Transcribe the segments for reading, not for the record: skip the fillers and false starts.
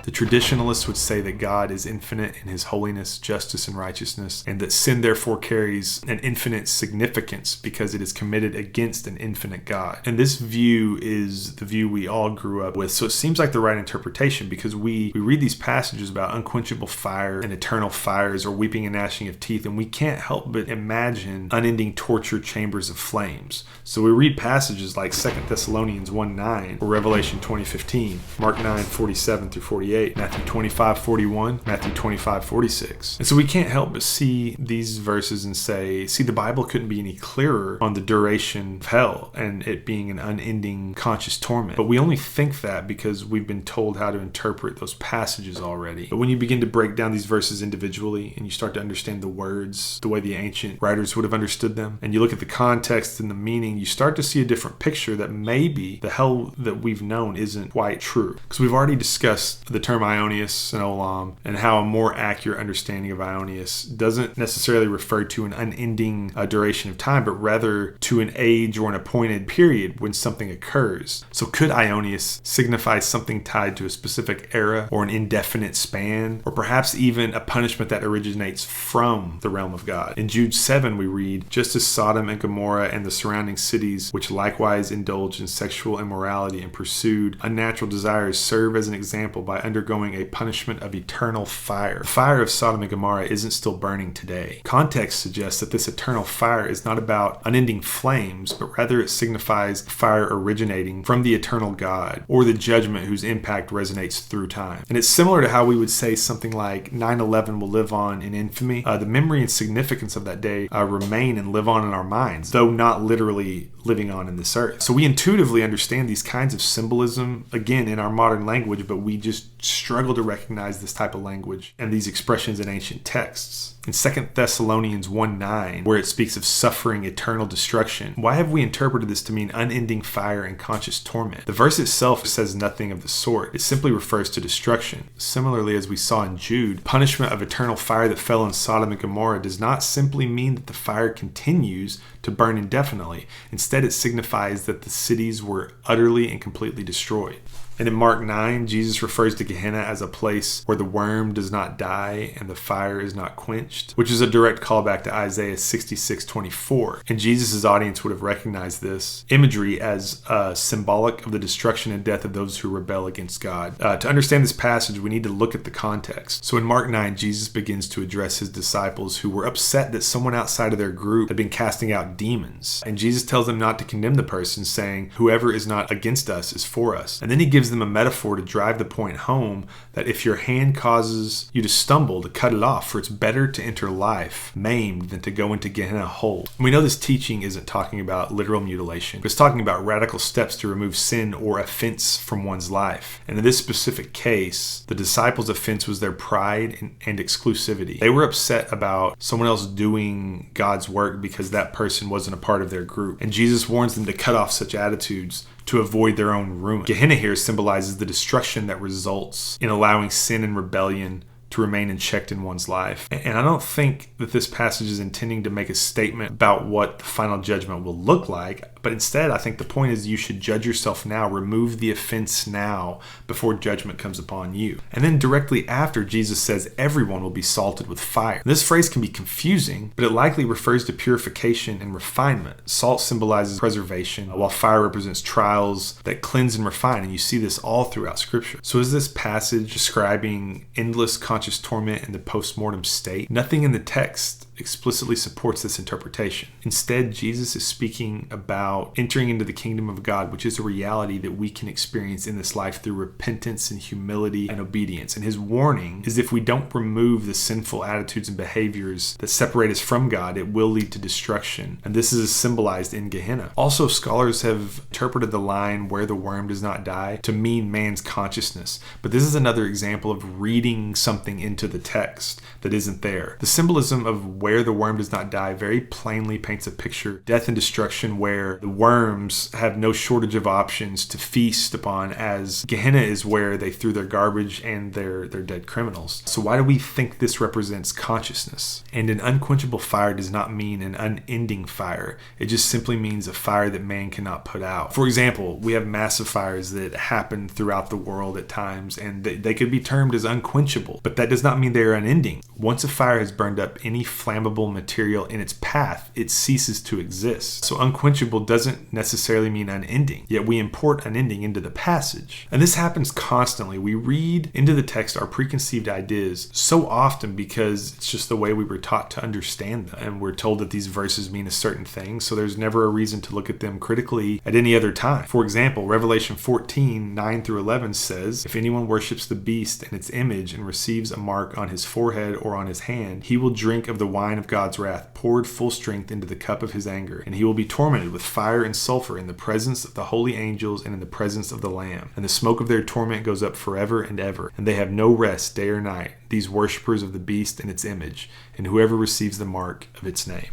The traditionalists would say that God is infinite in his holiness, justice, and righteousness, and that sin therefore carries an infinite significance because it is committed against an infinite God. And this view is the view we all grew up with, so it seems like the right interpretation because we read these passages about unquenchable fire and eternal fires or weeping and gnashing of teeth, and we can't help but imagine unending torture chambers of flames. So we read passages like 2 Thessalonians 1:9 or Revelation 20:15, Mark 9:47 through 48, Matthew 25:41, Matthew 25:46. And so we can't help but see these verses and say, see, the Bible couldn't be any clearer on the duration of hell and it being an unending conscious torment. But we only think that because we've been told how to interpret those passages already. But when you begin to break down these verses individually and you start to understand the words the way the ancient writers would have understood them, and you look at the context and the meaning, you start to see a different picture that maybe the hell that we've known isn't quite true. Because we've already discussed the term Ionius and Olam and how a more accurate understanding of Ionius doesn't necessarily refer to an unending duration of time, but rather to an age or an appointed period when something occurs. So could Ionius signify something tied to a specific era or an indefinite span, or perhaps even a punishment that originates from the realm of God? In Jude 7 we read, just as Sodom and Gomorrah and the surrounding cities, which likewise indulged in sexual immorality and pursued unnatural desires, serve as an example by undergoing a punishment of eternal fire. The fire of Sodom and Gomorrah isn't still burning today. Context suggests that this eternal fire is not about unending flames, but rather it signifies fire originating from the eternal God, or the judgment whose impact resonates through time. And it's similar to how we would say something like 9/11 will live on in infamy. The memory and significance of that day remain and live on in our minds, though not literally living on in this earth. So we intuitively understand these kinds of symbolism, again, in our modern language, but we just struggle to recognize this type of language and these expressions in ancient texts. In 2 Thessalonians 1:9, where it speaks of suffering eternal destruction, why have we interpreted this to mean unending fire and conscious torment? The verse itself says nothing of the sort. It simply refers to destruction. Similarly, as we saw in Jude, punishment of eternal fire that fell in Sodom and Gomorrah does not simply mean that the fire continues to burn indefinitely. Instead, it signifies that the cities were utterly and completely destroyed. And in Mark 9, Jesus refers to Gehenna as a place where the worm does not die and the fire is not quenched, which is a direct callback to Isaiah 66:24. And Jesus' audience would have recognized this imagery as symbolic of the destruction and death of those who rebel against God. To understand this passage, we need to look at the context. So in Mark 9, Jesus begins to address his disciples who were upset that someone outside of their group had been casting out demons. And Jesus tells them not to condemn the person, saying, whoever is not against us is for us. And then he gives them a metaphor to drive the point home that if your hand causes you to stumble, to cut it off, for it's better to enter life maimed than to go into Gehenna whole. And we know this teaching isn't talking about literal mutilation, but it's talking about radical steps to remove sin or offense from one's life. And in this specific case, the disciples' offense was their pride and exclusivity. They were upset about someone else doing God's work because that person wasn't a part of their group. And Jesus warns them to cut off such attitudes to avoid their own ruin. Gehenna here symbolizes the destruction that results in allowing sin and rebellion to remain unchecked in one's life. And I don't think that this passage is intending to make a statement about what the final judgment will look like, but instead I think the point is you should judge yourself now, remove the offense now before judgment comes upon you. And then directly after, Jesus says everyone will be salted with fire. This phrase can be confusing, but it likely refers to purification and refinement. Salt symbolizes preservation, while fire represents trials that cleanse and refine, and you see this all throughout Scripture. So is this passage describing endless conscious torment in the post-mortem state? Nothing in the text explicitly supports this interpretation. Instead, Jesus is speaking about entering into the kingdom of God, which is a reality that we can experience in this life through repentance and humility and obedience. And his warning is if we don't remove the sinful attitudes and behaviors that separate us from God, it will lead to destruction. And this is symbolized in Gehenna. Also, scholars have interpreted the line where the worm does not die to mean man's consciousness. But this is another example of reading something into the text that isn't there. The symbolism of where the worm does not die very plainly paints a picture of death and destruction, where the worms have no shortage of options to feast upon, as Gehenna is where they threw their garbage and their dead criminals. So why do we think this represents consciousness? And an unquenchable fire does not mean an unending fire. It just simply means a fire that man cannot put out. For example, we have massive fires that happen throughout the world at times, and they could be termed as unquenchable, but that does not mean they are unending. Once a fire has burned up any flammable material in its path, it ceases to exist. So unquenchable doesn't necessarily mean unending, yet we import unending into the passage. And this happens constantly. We read into the text our preconceived ideas so often because it's just the way we were taught to understand them. And we're told that these verses mean a certain thing, so there's never a reason to look at them critically at any other time. For example, Revelation 14, 9 through 11 says, "If anyone worships the beast and its image and receives a mark on his forehead or on his hand, he will drink of the wine of God's wrath, poured full strength into the cup of his anger, and he will be tormented with fire and sulfur in the presence of the holy angels and in the presence of the Lamb. And the smoke of their torment goes up forever and ever, and they have no rest day or night, these worshippers of the beast and its image, and whoever receives the mark of its name."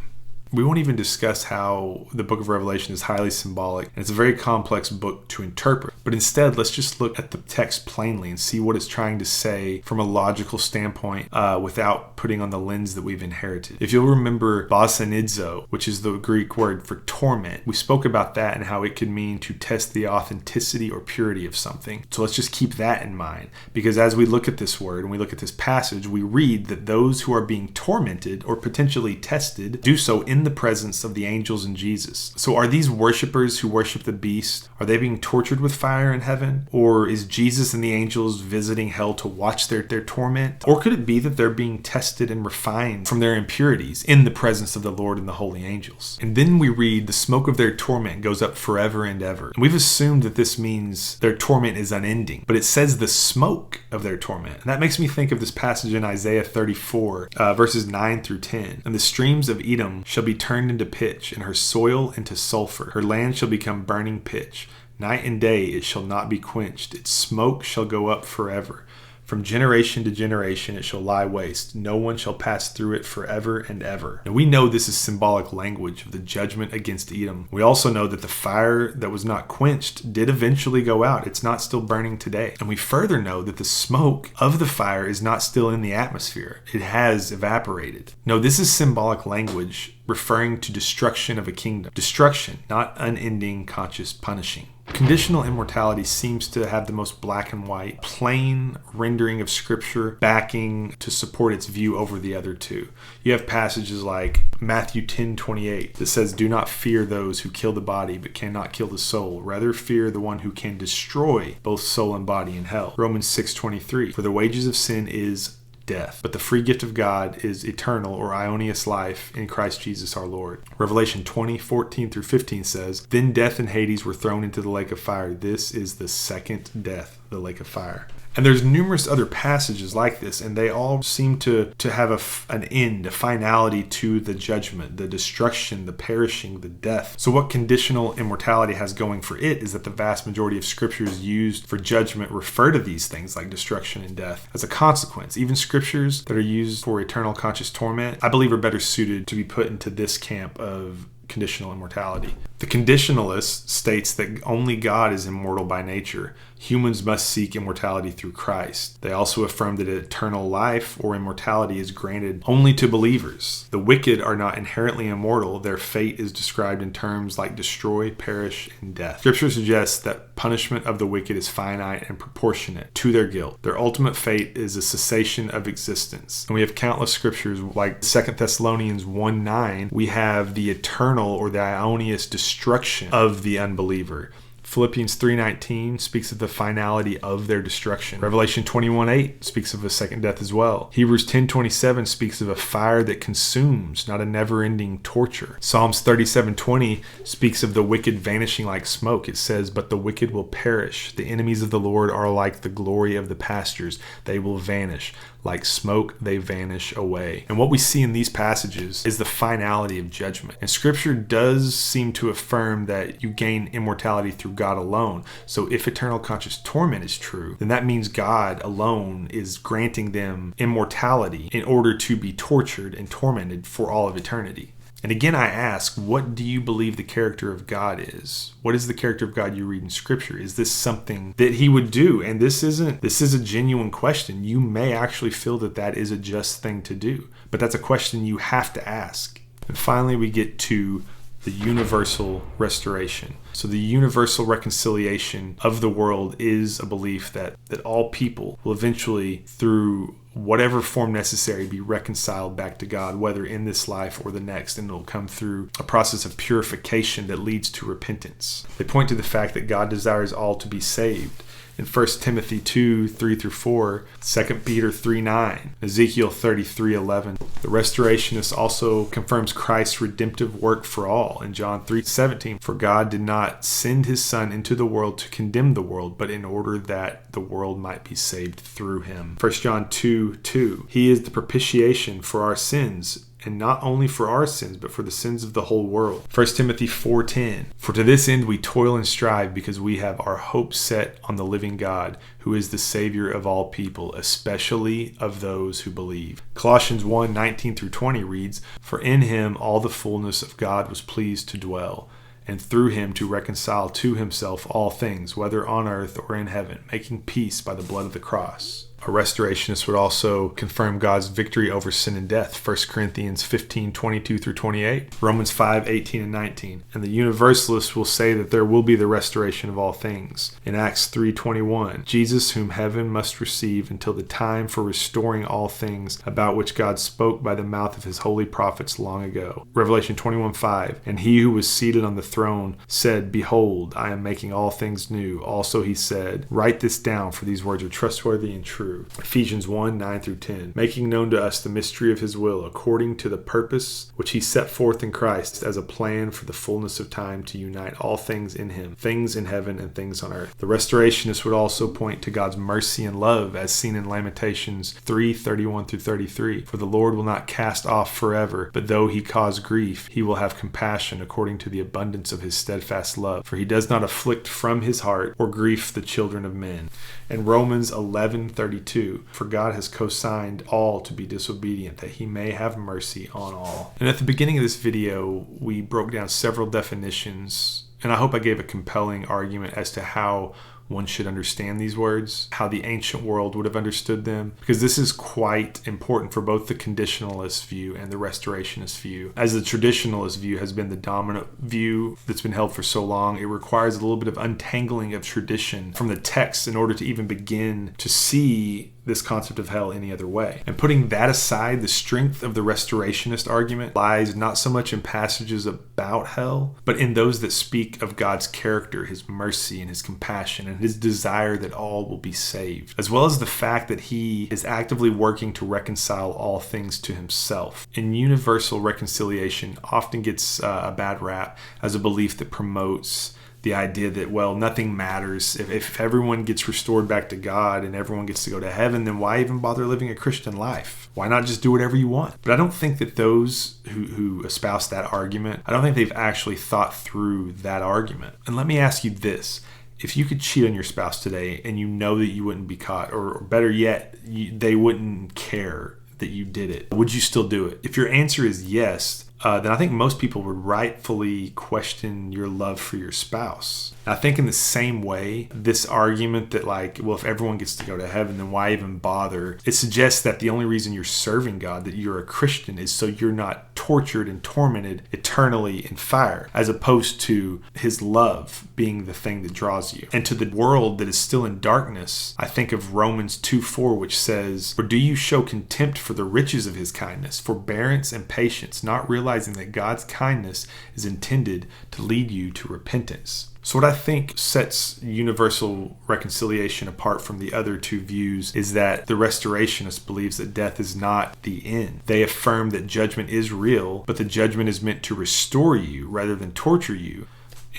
We won't even discuss how the book of Revelation is highly symbolic, and it's a very complex book to interpret. But instead, let's just look at the text plainly and see what it's trying to say from a logical standpoint without putting on the lens that we've inherited. If you'll remember basanidzo, which is the Greek word for torment, we spoke about that and how it could mean to test the authenticity or purity of something. So let's just keep that in mind, because as we look at this word and we look at this passage, we read that those who are being tormented or potentially tested do so in the presence of the angels and Jesus. So are these worshipers who worship the beast, are they being tortured with fire in heaven? Or is Jesus and the angels visiting hell to watch their torment? Or could it be that they're being tested and refined from their impurities in the presence of the Lord and the holy angels? And then we read the smoke of their torment goes up forever and ever. And we've assumed that this means their torment is unending, but it says the smoke of their torment. And that makes me think of this passage in Isaiah 34, verses 9 through 10. "And the streams of Edom shall be turned into pitch, and her soil into sulfur. Her land shall become burning pitch. Night and day it shall not be quenched. Its smoke shall go up forever. From generation to generation it shall lie waste. No one shall pass through it forever and ever." Now we know this is symbolic language of the judgment against Edom. We also know that the fire that was not quenched did eventually go out. It's not still burning today. And we further know that the smoke of the fire is not still in the atmosphere. It has evaporated. No, this is symbolic language referring to destruction of a kingdom. Destruction, not unending, conscious punishing. Conditional immortality seems to have the most black and white, plain rendering of scripture backing to support its view over the other two. You have passages like Matthew 10:28 that says, "Do not fear those who kill the body but cannot kill the soul. Rather fear the one who can destroy both soul and body in hell." Romans 6:23, "For the wages of sin is death, but the free gift of God is eternal or Ionius life in Christ Jesus our Lord." Revelation 20:14 through 15 says, "Then death and Hades were thrown into the lake of fire. This is the second death, the lake of fire." And there's numerous other passages like this, and they all seem to have an end, a finality to the judgment, the destruction, the perishing, the death. So what conditional immortality has going for it is that the vast majority of scriptures used for judgment refer to these things like destruction and death. As a consequence, even scriptures that are used for eternal conscious torment, I believe are better suited to be put into this camp of conditional immortality. The conditionalist states that only God is immortal by nature. Humans must seek immortality through Christ. They also affirm that eternal life or immortality is granted only to believers. The wicked are not inherently immortal. Their fate is described in terms like destroy, perish, and death. Scripture suggests that punishment of the wicked is finite and proportionate to their guilt. Their ultimate fate is a cessation of existence. And we have countless scriptures like 2 Thessalonians 1:9. We have the eternal or the Ionius destruction of the unbeliever. Philippians 3:19 speaks of the finality of their destruction. Revelation 21:8 speaks of a second death as well. Hebrews 10:27 speaks of a fire that consumes, not a never-ending torture. Psalms 37:20 speaks of the wicked vanishing like smoke. It says, "But the wicked will perish. The enemies of the Lord are like the glory of the pastures. They will vanish. like smoke, they vanish away. And what we see in these passages is the finality of judgment. And Scripture does seem to affirm that you gain immortality through God alone. So if eternal conscious torment is true, then that means God alone is granting them immortality in order to be tortured and tormented for all of eternity. And again, I ask, what do you believe the character of God is? What is the character of God you read in Scripture? Is this something that he would do? And this is a genuine question. You may actually feel that that is a just thing to do, but that's a question you have to ask. And finally, we get to the universal restoration. So the universal reconciliation of the world is a belief that all people will eventually, through whatever form necessary, be reconciled back to God, whether in this life or the next, and it'll come through a process of purification that leads to repentance. They point to the fact that God desires all to be saved. In 1 Timothy 2, 3-4, 2 Peter 3:9, Ezekiel 33:11. The restorationist also confirms Christ's redemptive work for all in John 3:17. For God did not send his Son into the world to condemn the world, but in order that the world might be saved through him. 1 John 2:2. He is the propitiation for our sins, and not only for our sins, but for the sins of the whole world. 1 Timothy 4:10. For to this end we toil and strive, because we have our hope set on the living God, who is the Savior of all people, especially of those who believe. Colossians 1:19-20 reads, For in him all the fullness of God was pleased to dwell, and through him to reconcile to himself all things, whether on earth or in heaven, making peace by the blood of the cross. A restorationist would also confirm God's victory over sin and death, 1 Corinthians 15:22-28, Romans 5:18-19. And the Universalists will say that there will be the restoration of all things. In Acts 3:21, Jesus, whom heaven must receive until the time for restoring all things, about which God spoke by the mouth of his holy prophets long ago. Revelation 21:5, and he who was seated on the throne said, Behold, I am making all things new. Also he said, Write this down, for these words are trustworthy and true. Ephesians 1:9-10, making known to us the mystery of his will, according to the purpose which he set forth in Christ as a plan for the fullness of time to unite all things in him, things in heaven and things on earth. The restorationists would also point to God's mercy and love as seen in Lamentations 3:31-33. For the Lord will not cast off forever, but though he cause grief, he will have compassion according to the abundance of his steadfast love. For he does not afflict from his heart or grief the children of men. And Romans 11:32, for God has co-signed all to be disobedient, that he may have mercy on all. And at the beginning of this video, we broke down several definitions, and I hope I gave a compelling argument as to how one should understand these words, how the ancient world would have understood them, because this is quite important for both the conditionalist view and the restorationist view. As the traditionalist view has been the dominant view that's been held for so long, it requires a little bit of untangling of tradition from the text in order to even begin to see this concept of hell any other way. And putting that aside, the strength of the restorationist argument lies not so much in passages about hell, but in those that speak of God's character, his mercy and his compassion, and his desire that all will be saved, as well as the fact that he is actively working to reconcile all things to himself. And universal reconciliation often gets a bad rap as a belief that promotes the idea that, well, nothing matters. If everyone gets restored back to God and everyone gets to go to heaven, then why even bother living a Christian life? Why not just do whatever you want? But I don't think that those who espouse that argument, I don't think they've actually thought through that argument. And let me ask you this. If you could cheat on your spouse today and you know that you wouldn't be caught, or better yet, they wouldn't care that you did it, would you still do it? If your answer is yes, then I think most people would rightfully question your love for your spouse. I think in the same way, this argument that if everyone gets to go to heaven, then why even bother? It suggests that the only reason you're serving God, that you're a Christian, is so you're not tortured and tormented eternally in fire, as opposed to his love being the thing that draws you. And to the world that is still in darkness, I think of Romans 2:4, which says, "For do you show contempt for the riches of his kindness, forbearance and patience, not realizing that God's kindness is intended to lead you to repentance?" So what I think sets universal reconciliation apart from the other two views is that the restorationist believes that death is not the end. They affirm that judgment is real, but the judgment is meant to restore you rather than torture you.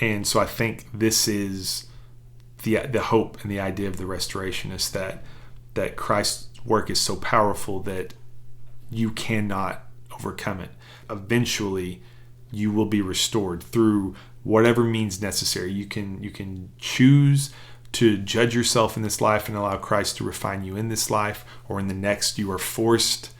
And so I think this is the hope and the idea of the restorationist, that Christ work is so powerful that you cannot overcome it. Eventually, you will be restored through whatever means necessary. You can choose to judge yourself in this life and allow Christ to refine you in this life, or in the next you are forced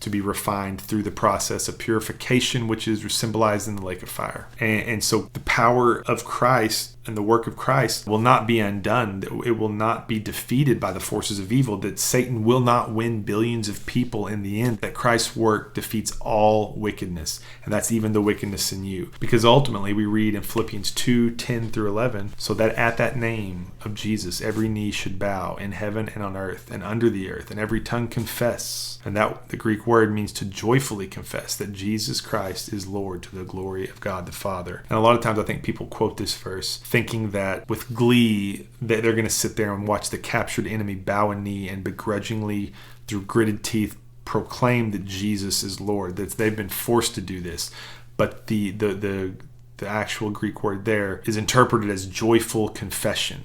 to be refined through the process of purification, which is symbolized in the lake of fire. And so the power of Christ and the work of Christ will not be undone. It will not be defeated by the forces of evil, that Satan will not win billions of people in the end, that Christ's work defeats all wickedness, and that's even the wickedness in you. Because ultimately we read in Philippians 2:10-11, so that at that name of Jesus every knee should bow in heaven and on earth and under the earth, and every tongue confess. And that the Greek word means to joyfully confess that Jesus Christ is Lord, to the glory of God the Father. And a lot of times I think people quote this verse thinking that with glee that they're going to sit there and watch the captured enemy bow a knee and begrudgingly, through gritted teeth, proclaim that Jesus is Lord, that they've been forced to do this. But the actual Greek word there is interpreted as joyful confession.